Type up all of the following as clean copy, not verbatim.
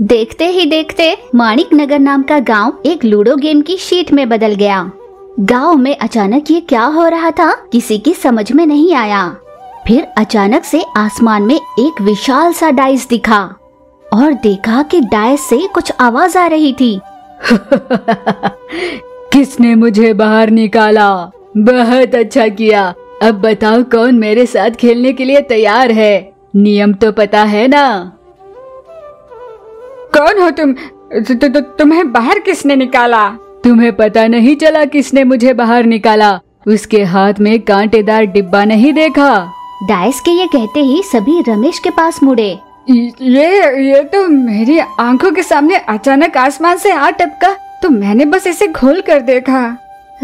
देखते ही देखते माणिक नगर नाम का गांव एक लूडो गेम की शीट में बदल गया। गांव में अचानक ये क्या हो रहा था, किसी की समझ में नहीं आया। फिर अचानक से आसमान में एक विशाल सा डाइस दिखा और देखा कि डाइस से कुछ आवाज आ रही थी। किसने मुझे बाहर निकाला? बहुत अच्छा किया। अब बताओ कौन मेरे साथ खेलने के लिए तैयार है? नियम तो पता है ना? कौन हो तुम? तुम्हें बाहर किसने निकाला? तुम्हें पता नहीं चला किसने मुझे बाहर निकाला? उसके हाथ में कांटेदार डिब्बा नहीं देखा? डाइस के ये कहते ही सभी रमेश के पास मुड़े। ये तो मेरी आंखों के सामने अचानक आसमान से आ टपका, तो मैंने बस इसे खोल कर देखा।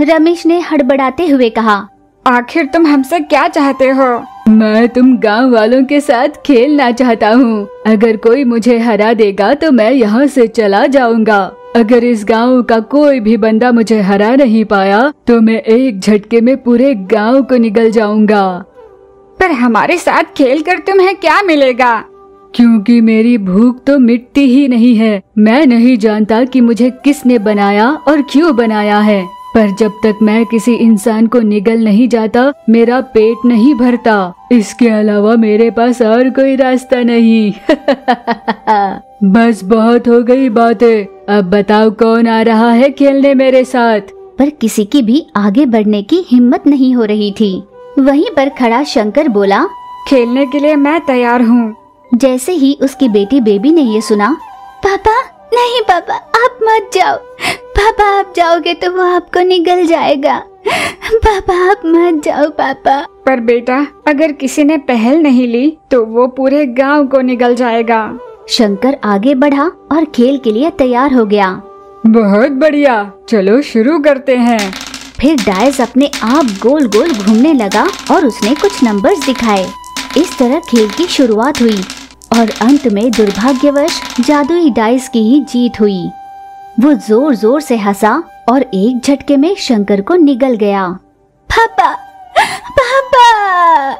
रमेश ने हड़बड़ाते हुए कहा, आखिर तुम हमसे क्या चाहते हो? मैं तुम गांव वालों के साथ खेलना चाहता हूँ। अगर कोई मुझे हरा देगा तो मैं यहाँ से चला जाऊंगा। अगर इस गांव का कोई भी बंदा मुझे हरा नहीं पाया तो मैं एक झटके में पूरे गांव को निगल जाऊंगा। पर हमारे साथ खेलकर तुम्हें क्या मिलेगा? क्योंकि मेरी भूख तो मिटती ही नहीं है। मैं नहीं जानता कि मुझे किसने बनाया और क्यों बनाया है, पर जब तक मैं किसी इंसान को निगल नहीं जाता मेरा पेट नहीं भरता। इसके अलावा मेरे पास और कोई रास्ता नहीं। बस बहुत हो गई बातें। अब बताओ कौन आ रहा है खेलने मेरे साथ? पर किसी की भी आगे बढ़ने की हिम्मत नहीं हो रही थी। वहीं पर खड़ा शंकर बोला, खेलने के लिए मैं तैयार हूँ। जैसे ही उसकी बेटी बेबी ने ये सुना, पापा नहीं पापा आप मत जाओ, पापा आप जाओगे तो वो आपको निगल जाएगा, पापा आप मत जाओ पापा। पर बेटा अगर किसी ने पहल नहीं ली तो वो पूरे गांव को निगल जाएगा। शंकर आगे बढ़ा और खेल के लिए तैयार हो गया। बहुत बढ़िया, चलो शुरू करते हैं। फिर डाइस अपने आप गोल गोल घूमने लगा और उसने कुछ नंबर्स दिखाए। इस तरह खेल की शुरुआत हुई और अंत में दुर्भाग्यवश जादुई डाइस की ही जीत हुई। वो जोर जोर से हंसा और एक झटके में शंकर को निगल गया। पापा पापा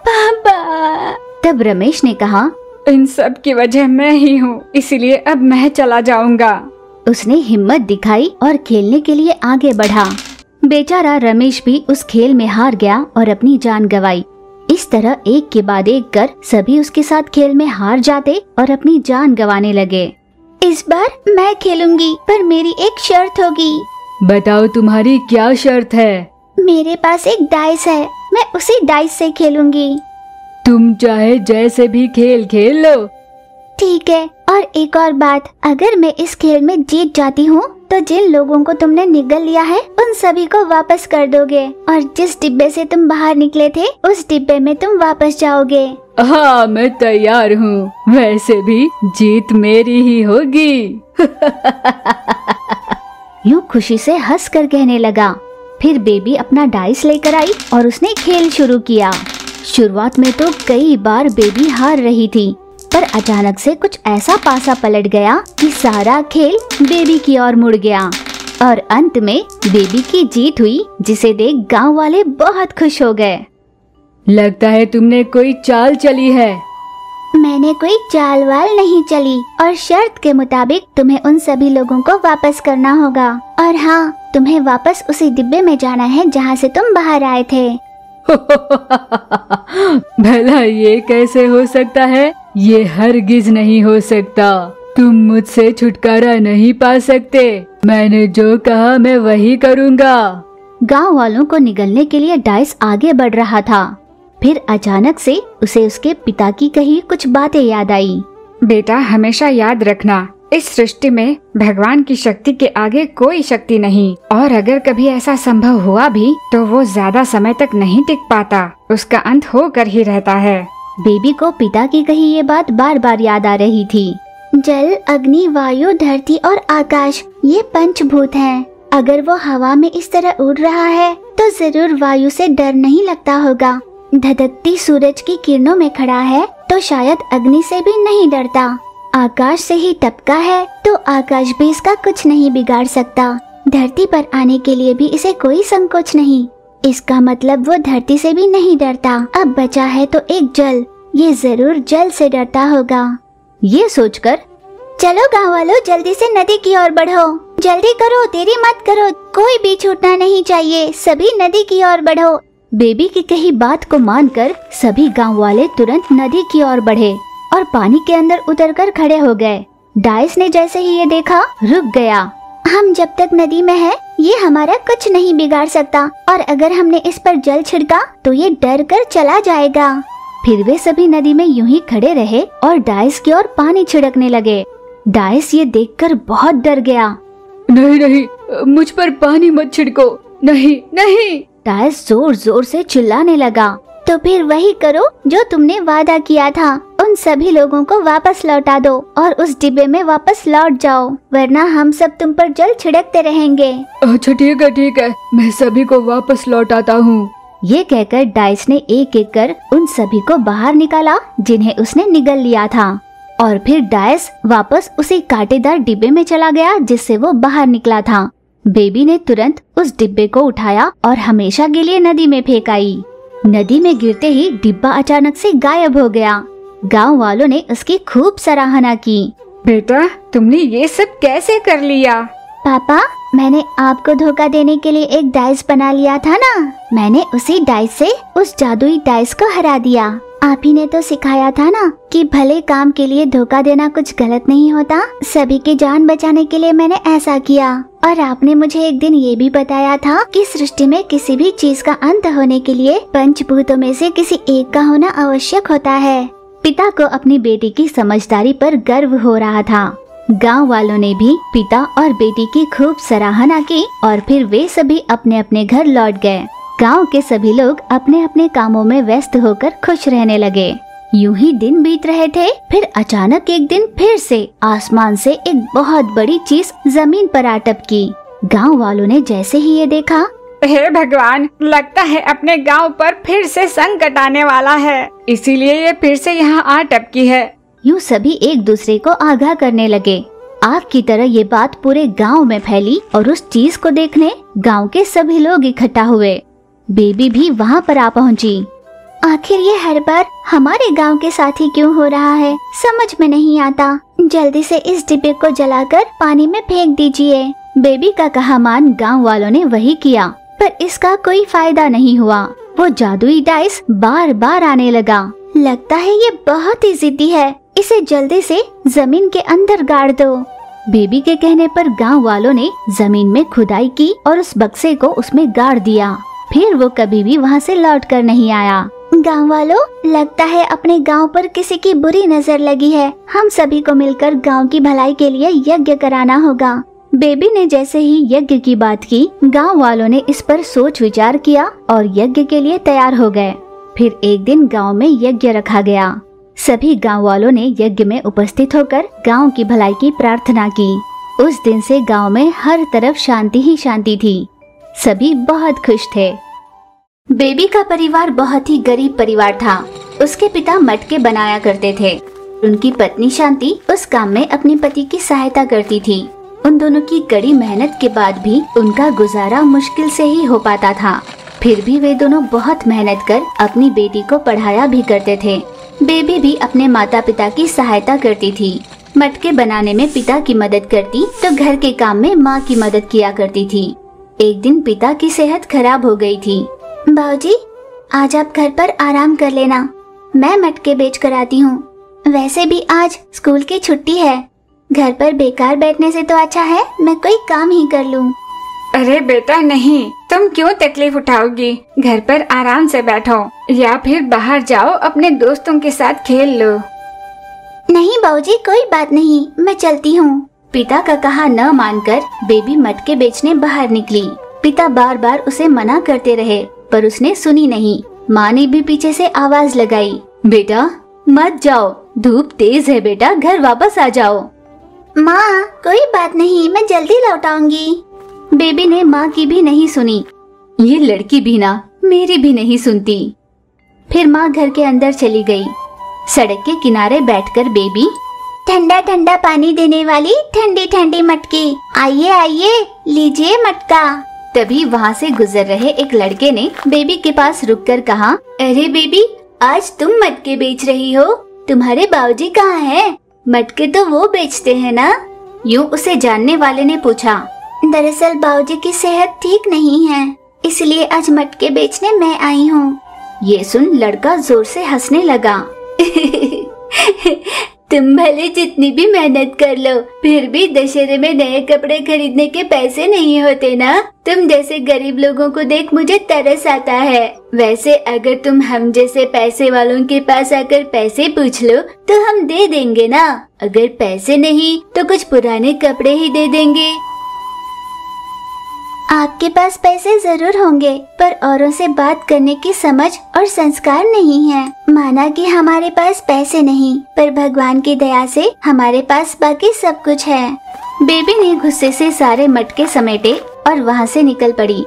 पापा। तब रमेश ने कहा, इन सब की वजह मैं ही हूँ, इसीलिए अब मैं चला जाऊंगा। उसने हिम्मत दिखाई और खेलने के लिए आगे बढ़ा। बेचारा रमेश भी उस खेल में हार गया और अपनी जान गंवाई। इस तरह एक के बाद एक कर सभी उसके साथ खेल में हार जाते और अपनी जान गंवाने लगे। इस बार मैं खेलूंगी, पर मेरी एक शर्त होगी। बताओ तुम्हारी क्या शर्त है? मेरे पास एक डाइस है, मैं उसी डाइस से खेलूंगी। तुम चाहे जैसे भी खेल खेल लो। ठीक है, और एक और बात, अगर मैं इस खेल में जीत जाती हूँ तो जिन लोगों को तुमने निगल लिया है उन सभी को वापस कर दोगे, और जिस डिब्बे से तुम बाहर निकले थे उस डिब्बे में तुम वापस जाओगे। हाँ मैं तैयार हूँ, वैसे भी जीत मेरी ही होगी। यूँ खुशी से हंस कर कहने लगा। फिर बेबी अपना डाइस लेकर आई और उसने खेल शुरू किया। शुरुआत में तो कई बार बेबी हार रही थी, पर अचानक से कुछ ऐसा पासा पलट गया कि सारा खेल बेबी की ओर मुड़ गया और अंत में बेबी की जीत हुई, जिसे देख गांव वाले बहुत खुश हो गए। लगता है तुमने कोई चाल चली है। मैंने कोई चाल वाल नहीं चली, और शर्त के मुताबिक तुम्हें उन सभी लोगों को वापस करना होगा। और हाँ, तुम्हें वापस उसी डिब्बे में जाना है जहाँ से तुम बाहर आए थे। भला ये कैसे हो सकता है? ये हरगिज नहीं हो सकता। तुम मुझसे छुटकारा नहीं पा सकते। मैंने जो कहा मैं वही करूँगा। गांव वालों को निगलने के लिए डाइस आगे बढ़ रहा था। फिर अचानक से उसे उसके पिता की कही कुछ बातें याद आई। बेटा हमेशा याद रखना, इस सृष्टि में भगवान की शक्ति के आगे कोई शक्ति नहीं, और अगर कभी ऐसा संभव हुआ भी तो वो ज्यादा समय तक नहीं टिक पाता, उसका अंत होकर ही रहता है। बेबी को पिता की कही ये बात बार बार याद आ रही थी। जल, अग्नि, वायु, धरती और आकाश, ये पंचभूत हैं। अगर वो हवा में इस तरह उड़ रहा है तो जरूर वायु से डर नहीं लगता होगा। धधकती सूरज की किरणों में खड़ा है तो शायद अग्नि से भी नहीं डरता। आकाश से ही टपका है तो आकाश भी इसका कुछ नहीं बिगाड़ सकता। धरती पर आने के लिए भी इसे कोई संकोच नहीं, इसका मतलब वो धरती से भी नहीं डरता। अब बचा है तो एक जल, ये जरूर जल से डरता होगा। ये सोचकर चलो गाँव वालों, जल्दी से नदी की ओर बढ़ो। जल्दी करो, देरी मत करो, कोई भी छूटना नहीं चाहिए, सभी नदी की ओर बढ़ो। बेबी की कही बात को मानकर सभी गांव वाले तुरंत नदी की ओर बढ़े और पानी के अंदर उतरकर खड़े हो गए। डाइस ने जैसे ही ये देखा रुक गया। हम जब तक नदी में है ये हमारा कुछ नहीं बिगाड़ सकता, और अगर हमने इस पर जल छिड़का तो ये डर कर चला जाएगा। फिर वे सभी नदी में यूं ही खड़े रहे और डाइस की ओर पानी छिड़कने लगे। डाइस ये देखकर बहुत डर गया। नहीं नहीं, मुझ पर पानी मत छिड़को, नहीं नहीं। डाइस जोर जोर से चिल्लाने लगा। तो फिर वही करो जो तुमने वादा किया था, उन सभी लोगों को वापस लौटा दो और उस डिब्बे में वापस लौट जाओ, वरना हम सब तुम पर जल छिड़कते रहेंगे। अच्छा ठीक है, मैं सभी को वापस लौटाता हूँ। ये कहकर डाइस ने एक एक कर उन सभी को बाहर निकाला जिन्हें उसने निगल लिया था, और फिर डाइस वापस उसी कांटेदार डिब्बे में चला गया जिससे वो बाहर निकला था। बेबी ने तुरंत उस डिब्बे को उठाया और हमेशा के लिए नदी में फेंक आई। नदी में गिरते ही डिब्बा अचानक से गायब हो गया। गांव वालों ने उसकी खूब सराहना की। बेटा, तुमने ये सब कैसे कर लिया? पापा, मैंने आपको धोखा देने के लिए एक डाइस बना लिया था ना, मैंने उसी डाइस से उस जादुई डाइस को हरा दिया। आप ही ने तो सिखाया था ना कि भले काम के लिए धोखा देना कुछ गलत नहीं होता। सभी की जान बचाने के लिए मैंने ऐसा किया। और आपने मुझे एक दिन ये भी बताया था कि सृष्टि में किसी भी चीज का अंत होने के लिए पंचभूतों में से किसी एक का होना आवश्यक होता है। पिता को अपनी बेटी की समझदारी पर गर्व हो रहा था। गांव वालों ने भी पिता और बेटी की खूब सराहना की और फिर वे सभी अपने अपने घर लौट गए। गांव के सभी लोग अपने अपने कामों में व्यस्त होकर खुश रहने लगे। यूं ही दिन बीत रहे थे। फिर अचानक एक दिन फिर से आसमान से एक बहुत बड़ी चीज जमीन पर आ टपकी। गांव वालों ने जैसे ही ये देखा, हे भगवान, लगता है अपने गांव पर फिर से संकट आने वाला है, इसीलिए ये फिर से यहाँ आ टपकी है। यूं सभी एक दूसरे को आगाह करने लगे। आग की तरह ये बात पूरे गांव में फैली और उस चीज को देखने गांव के सभी लोग इकट्ठा हुए। बेबी भी वहाँ पर आ पहुँची। आखिर ये हर बार हमारे गांव के साथ ही क्यों हो रहा है, समझ में नहीं आता। जल्दी से इस डिब्बे को जलाकर पानी में फेंक दीजिए। बेबी का कहा मान गांव वालों ने वही किया, पर इसका कोई फायदा नहीं हुआ। वो जादुई डाइस बार बार आने लगा। लगता है ये बहुत ही जिद्दी है, इसे जल्दी से जमीन के अंदर गाड़ दो। बेबी के कहने पर गांव वालों ने जमीन में खुदाई की और उस बक्से को उसमें गाड़ दिया। फिर वो कभी भी वहाँ से लौट कर नहीं आया। गांव वालों, लगता है अपने गांव पर किसी की बुरी नजर लगी है। हम सभी को मिलकर गांव की भलाई के लिए यज्ञ कराना होगा। बेबी ने जैसे ही यज्ञ की बात की, गांव वालों ने इस पर सोच विचार किया और यज्ञ के लिए तैयार हो गए। फिर एक दिन गांव में यज्ञ रखा गया। सभी गांव वालों ने यज्ञ में उपस्थित होकर गांव की भलाई की प्रार्थना की। उस दिन से गांव में हर तरफ शांति ही शांति थी। सभी बहुत खुश थे। बेबी का परिवार बहुत ही गरीब परिवार था। उसके पिता मटके बनाया करते थे। उनकी पत्नी शांति उस काम में अपने पति की सहायता करती थी। उन दोनों की कड़ी मेहनत के बाद भी उनका गुजारा मुश्किल से ही हो पाता था। फिर भी वे दोनों बहुत मेहनत कर अपनी बेटी को पढ़ाया भी करते थे। बेबी भी अपने माता पिता की सहायता करती थी। मटके बनाने में पिता की मदद करती तो घर के काम में माँ की मदद किया करती थी। एक दिन पिता की सेहत खराब हो गई थी। बाबूजी, आज आप घर पर आराम कर लेना, मैं मटके बेच कर आती हूँ। वैसे भी आज स्कूल की छुट्टी है, घर पर बेकार बैठने से तो अच्छा है मैं कोई काम ही कर लूँ। अरे बेटा नहीं, तुम क्यों तकलीफ उठाओगी? घर पर आराम से बैठो या फिर बाहर जाओ अपने दोस्तों के साथ खेल लो। नहीं बाबूजी, कोई बात नहीं, मैं चलती हूँ। पिता का कहा न मानकर बेबी मटके बेचने बाहर निकली। पिता बार बार उसे मना करते रहे पर उसने सुनी नहीं। माँ ने भी पीछे से आवाज लगाई, बेटा मत जाओ, धूप तेज है बेटा, घर वापस आ जाओ। माँ, कोई बात नहीं, मैं जल्दी लौट आऊंगी। बेबी ने माँ की भी नहीं सुनी। ये लड़की भी ना मेरी भी नहीं सुनती। फिर माँ घर के अंदर चली गई। सड़क के किनारे बैठकर बेबी, ठंडा ठंडा पानी देने वाली ठंडी ठंडी मटकी, आइए आइए लीजिए मटका। तभी वहाँ से गुजर रहे एक लड़के ने बेबी के पास रुककर कहा, अरे बेबी, आज तुम मटके बेच रही हो, तुम्हारे बाबूजी कहाँ हैं? मटके तो वो बेचते हैं ना? यूं उसे जानने वाले ने पूछा। दरअसल बाबूजी की सेहत ठीक नहीं है, इसलिए आज मटके बेचने मैं आई हूँ। ये सुन लड़का जोर से हंसने लगा। तुम भले जितनी भी मेहनत कर लो, फिर भी दशहरे में नए कपड़े खरीदने के पैसे नहीं होते ना। तुम जैसे गरीब लोगों को देख मुझे तरस आता है। वैसे अगर तुम हम जैसे पैसे वालों के पास आकर पैसे पूछ लो तो हम दे देंगे ना। अगर पैसे नहीं तो कुछ पुराने कपड़े ही दे देंगे। आपके पास पैसे जरूर होंगे, पर औरों से बात करने की समझ और संस्कार नहीं है। माना कि हमारे पास पैसे नहीं, पर भगवान की दया से हमारे पास बाकी सब कुछ है। बेबी ने गुस्से से सारे मटके समेटे और वहाँ से निकल पड़ी।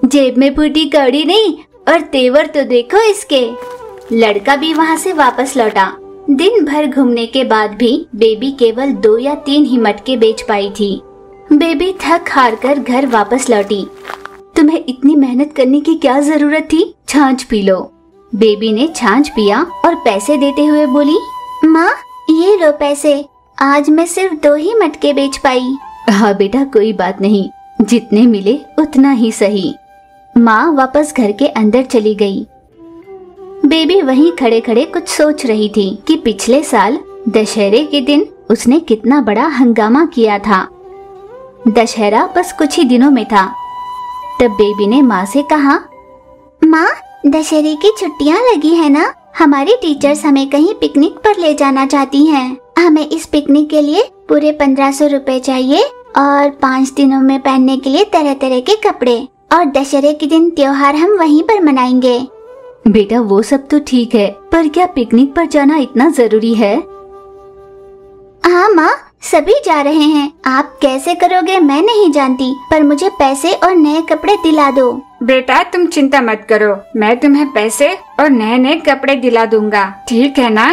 जेब में फूटी कौड़ी नहीं, और तेवर तो देखो इसके। लड़का भी वहाँ से वापस लौटा। दिन भर घूमने के बाद भी बेबी केवल 2 या 3 ही मटके बेच पाई थी। बेबी थक हार कर घर वापस लौटी। तुम्हें इतनी मेहनत करने की क्या जरूरत थी? छाछ पी लो। बेबी ने छाछ पिया और पैसे देते हुए बोली, माँ ये लो पैसे, आज मैं सिर्फ 2 ही मटके बेच पाई। हाँ बेटा कोई बात नहीं, जितने मिले उतना ही सही। माँ वापस घर के अंदर चली गई। बेबी वहीं खड़े खड़े कुछ सोच रही थी कि पिछले साल दशहरे के दिन उसने कितना बड़ा हंगामा किया था। दशहरा बस कुछ ही दिनों में था। तब बेबी ने माँ से कहा, माँ दशहरे की छुट्टियाँ लगी है ना, हमारी टीचर्स हमें कहीं पिकनिक पर ले जाना चाहती हैं। हमें इस पिकनिक के लिए पूरे 1500 रुपए चाहिए और 5 दिनों में पहनने के लिए तरह तरह के कपड़े, और दशहरे के दिन त्योहार हम वहीं पर मनाएंगे। बेटा वो सब तो ठीक है, पर क्या पिकनिक पर जाना इतना जरूरी है? हाँ माँ सभी जा रहे हैं, आप कैसे करोगे मैं नहीं जानती, पर मुझे पैसे और नए कपड़े दिला दो। बेटा तुम चिंता मत करो, मैं तुम्हें पैसे और नए नए कपड़े दिला दूंगा, ठीक है ना?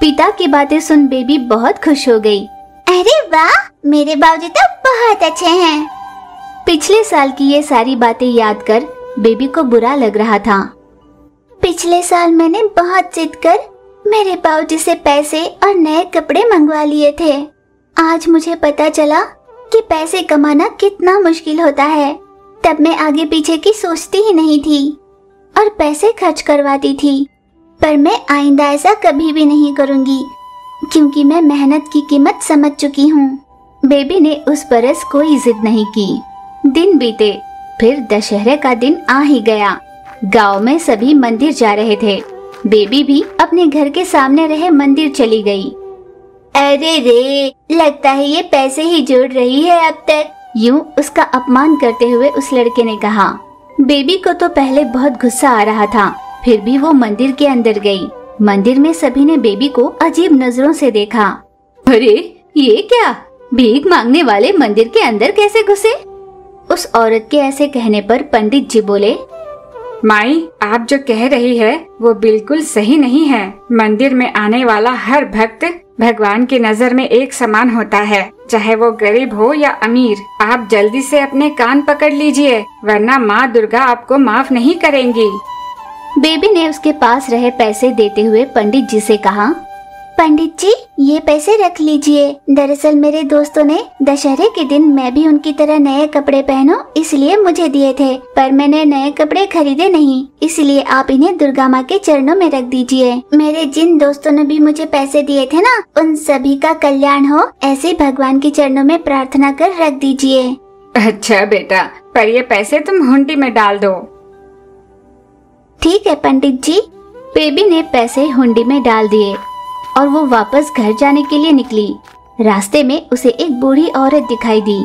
पिता की बातें सुन बेबी बहुत खुश हो गई। अरे वाह, मेरे बाबूजी तो बहुत अच्छे हैं। पिछले साल की ये सारी बातें याद कर बेबी को बुरा लग रहा था। पिछले साल मैंने बहुत जिद कर मेरे बाबूजी से पैसे और नए कपड़े मंगवा लिए थे। आज मुझे पता चला कि पैसे कमाना कितना मुश्किल होता है। तब मैं आगे पीछे की सोचती ही नहीं थी और पैसे खर्च करवाती थी, पर मैं आइंदा ऐसा कभी भी नहीं करूंगी, क्योंकि मैं मेहनत की कीमत समझ चुकी हूँ। बेबी ने उस बरस कोई जिद नहीं की। दिन बीते, फिर दशहरे का दिन आ ही गया। गांव में सभी मंदिर जा रहे थे। बेबी भी अपने घर के सामने रहे मंदिर चली गई। अरे रे, लगता है ये पैसे ही जोड़ रही है अब तक, यूं उसका अपमान करते हुए उस लड़के ने कहा। बेबी को तो पहले बहुत गुस्सा आ रहा था, फिर भी वो मंदिर के अंदर गई। मंदिर में सभी ने बेबी को अजीब नजरों से देखा। अरे ये क्या, भीख मांगने वाले मंदिर के अंदर कैसे घुसे? उस औरत के ऐसे कहने पर पंडित जी बोले, माई आप जो कह रही है वो बिल्कुल सही नहीं है। मंदिर में आने वाला हर भक्त भगवान की नजर में एक समान होता है, चाहे वो गरीब हो या अमीर। आप जल्दी से अपने कान पकड़ लीजिए, वरना माँ दुर्गा आपको माफ नहीं करेंगी। बेबी ने उसके पास रहे पैसे देते हुए पंडित जी से कहा, पंडित जी ये पैसे रख लीजिए। दरअसल मेरे दोस्तों ने दशहरे के दिन मैं भी उनकी तरह नए कपड़े पहनूं इसलिए मुझे दिए थे, पर मैंने नए कपड़े खरीदे नहीं, इसलिए आप इन्हें दुर्गा माँ के चरणों में रख दीजिए। मेरे जिन दोस्तों ने भी मुझे पैसे दिए थे ना, उन सभी का कल्याण हो, ऐसे भगवान के चरणों में प्रार्थना कर रख दीजिए। अच्छा बेटा, पर ये पैसे तुम हुंडी में डाल दो। ठीक है पंडित जी। बेबी ने पैसे हुंडी में डाल दिए और वो वापस घर जाने के लिए निकली। रास्ते में उसे एक बूढ़ी औरत दिखाई दी।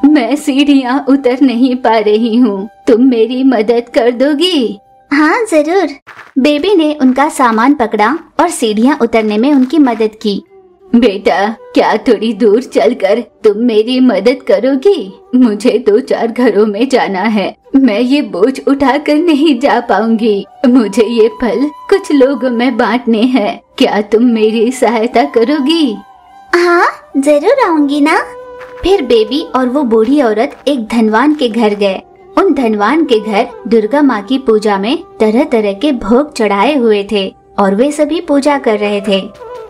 मैं सीढ़ियाँ उतर नहीं पा रही हूँ, तुम मेरी मदद कर दोगी? हाँ जरूर। बेबी ने उनका सामान पकड़ा और सीढ़ियाँ उतरने में उनकी मदद की। बेटा क्या थोड़ी दूर चलकर तुम मेरी मदद करोगी? मुझे 2-4 घरों में जाना है, मैं ये बोझ उठाकर नहीं जा पाऊंगी। मुझे ये फल कुछ लोगों में बांटने हैं, क्या तुम मेरी सहायता करोगी? हाँ जरूर आऊंगी ना। फिर बेबी और वो बूढ़ी औरत एक धनवान के घर गए। उन धनवान के घर दुर्गा माँ की पूजा में तरह तरह के भोग चढ़ाए हुए थे और वे सभी पूजा कर रहे थे।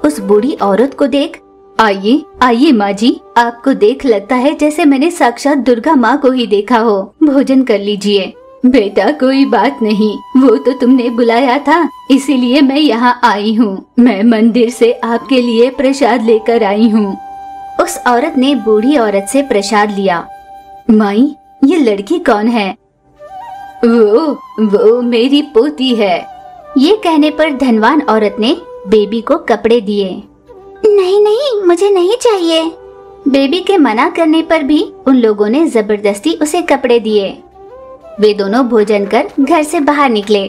उस बूढ़ी औरत को देख आइए आइए माँ जी, आपको देख लगता है जैसे मैंने साक्षात दुर्गा माँ को ही देखा हो। भोजन कर लीजिए। बेटा कोई बात नहीं, वो तो तुमने बुलाया था इसीलिए मैं यहाँ आई हूँ। मैं मंदिर से आपके लिए प्रसाद लेकर आई हूँ। उस औरत ने बूढ़ी औरत से प्रसाद लिया। माई, ये लड़की कौन है? वो मेरी पोती है। ये कहने पर धनवान औरत ने बेबी को कपड़े दिए। नहीं नहीं, मुझे नहीं चाहिए। बेबी के मना करने पर भी उन लोगों ने जबरदस्ती उसे कपड़े दिए। वे दोनों भोजन कर घर से बाहर निकले।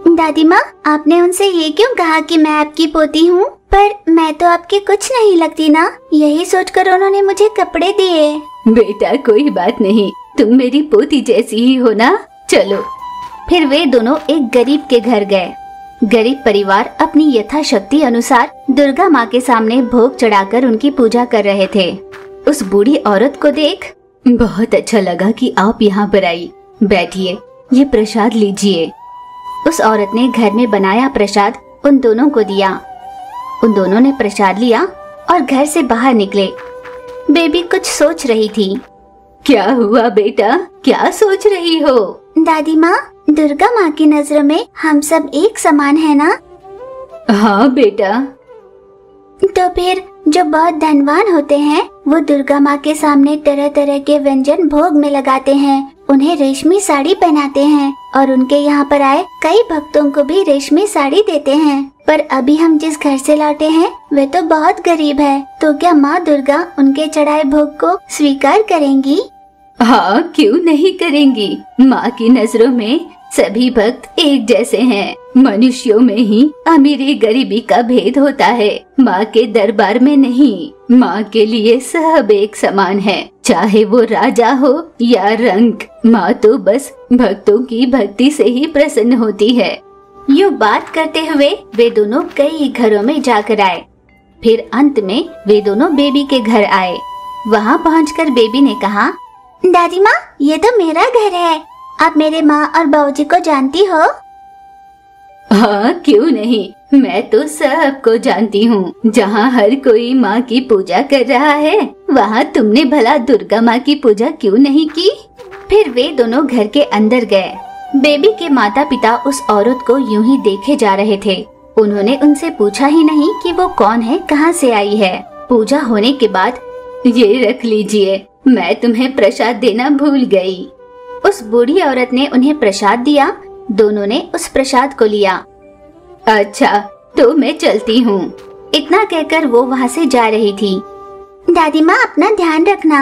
दादी माँ, आपने उनसे ये क्यों कहा कि मैं आपकी पोती हूँ? पर मैं तो आपकी कुछ नहीं लगती ना, यही सोचकर उन्होंने मुझे कपड़े दिए। बेटा कोई बात नहीं, तुम मेरी पोती जैसी ही हो ना। चलो। फिर वे दोनों एक गरीब के घर गए। गरीब परिवार अपनी यथाशक्ति अनुसार दुर्गा माँ के सामने भोग चढ़ाकर उनकी पूजा कर रहे थे। उस बूढ़ी औरत को देख बहुत अच्छा लगा कि आप यहाँ पर आई। बैठिए, ये प्रसाद लीजिए। उस औरत ने घर में बनाया प्रसाद उन दोनों को दिया। उन दोनों ने प्रसाद लिया और घर से बाहर निकले। बेबी कुछ सोच रही थी। क्या हुआ बेटा, क्या सोच रही हो? दादी माँ, दुर्गा माँ की नजरों में हम सब एक समान है ना? हाँ बेटा। तो फिर जो बहुत धनवान होते हैं वो दुर्गा माँ के सामने तरह तरह के व्यंजन भोग में लगाते हैं, उन्हें रेशमी साड़ी पहनाते हैं और उनके यहाँ पर आए कई भक्तों को भी रेशमी साड़ी देते हैं। पर अभी हम जिस घर से लौटे हैं वे तो बहुत गरीब है, तो क्या माँ दुर्गा उनके चढ़ाए भोग को स्वीकार करेंगी? हाँ, क्यों नहीं करेंगी। माँ की नजरों में सभी भक्त एक जैसे हैं। मनुष्यों में ही अमीरी गरीबी का भेद होता है, माँ के दरबार में नहीं। माँ के लिए सब एक समान है, चाहे वो राजा हो या रंक। माँ तो बस भक्तों की भक्ति से ही प्रसन्न होती है। यूँ बात करते हुए वे दोनों कई घरों में जाकर आए। फिर अंत में वे दोनों बेबी के घर आए। वहाँ पहुँचकर बेबी ने कहा, दादी माँ, ये तो मेरा घर है। आप मेरे माँ और बाबूजी को जानती हो? हाँ, क्यों नहीं, मैं तो सबको जानती हूँ। जहाँ हर कोई माँ की पूजा कर रहा है, वहाँ तुमने भला दुर्गा माँ की पूजा क्यों नहीं की? फिर वे दोनों घर के अंदर गए। बेबी के माता पिता उस औरत को यूं ही देखे जा रहे थे। उन्होंने उनसे पूछा ही नहीं कि वो कौन है, कहाँ से आई है। पूजा होने के बाद, ये रख लीजिए, मैं तुम्हें प्रसाद देना भूल गई। उस बूढ़ी औरत ने उन्हें प्रसाद दिया। दोनों ने उस प्रसाद को लिया। अच्छा, तो मैं चलती हूँ। इतना कहकर वो वहाँ से जा रही थी। दादी माँ, अपना ध्यान रखना।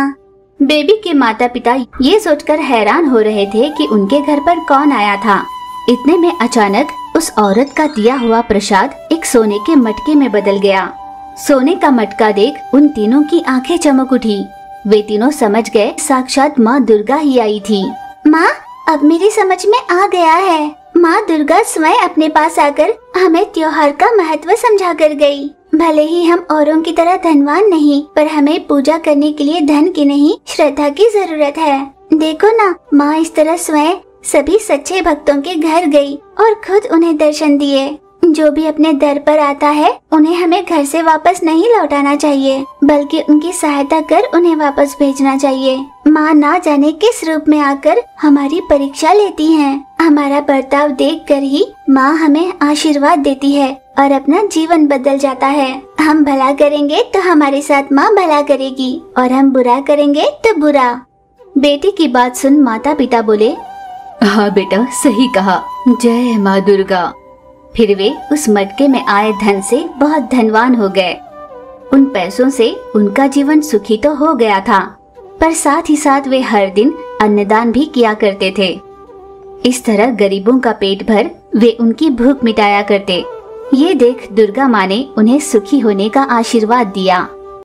बेबी के माता पिता ये सोचकर हैरान हो रहे थे कि उनके घर पर कौन आया था। इतने में अचानक उस औरत का दिया हुआ प्रसाद एक सोने के मटके में बदल गया। सोने का मटका देख उन तीनों की आंखें चमक उठी। वे तीनों समझ गए साक्षात माँ दुर्गा ही आई थी। माँ, अब मेरी समझ में आ गया है। माँ दुर्गा स्वयं अपने पास आकर हमें त्योहार का महत्व समझा कर गई। भले ही हम औरों की तरह धनवान नहीं, पर हमें पूजा करने के लिए धन की नहीं, श्रद्धा की जरूरत है। देखो ना, माँ इस तरह स्वयं सभी सच्चे भक्तों के घर गई और खुद उन्हें दर्शन दिए। जो भी अपने दर पर आता है उन्हें हमें घर से वापस नहीं लौटाना चाहिए, बल्कि उनकी सहायता कर उन्हें वापस भेजना चाहिए। माँ ना जाने किस रूप में आकर हमारी परीक्षा लेती हैं। हमारा बर्ताव देखकर ही माँ हमें आशीर्वाद देती है और अपना जीवन बदल जाता है। हम भला करेंगे तो हमारे साथ माँ भला करेगी और हम बुरा करेंगे तो बुरा। बेटी की बात सुन माता पिता बोले, हाँ बेटा, सही कहा, जय माँ दुर्गा। फिर वे उस मटके में आए धन से बहुत धनवान हो गए। उन पैसों से उनका जीवन सुखी तो हो गया था, पर साथ ही साथ वे हर दिन अन्नदान भी किया करते थे। इस तरह गरीबों का पेट भर वे उनकी भूख मिटाया करते। ये देख दुर्गा माँ ने उन्हें सुखी होने का आशीर्वाद दिया।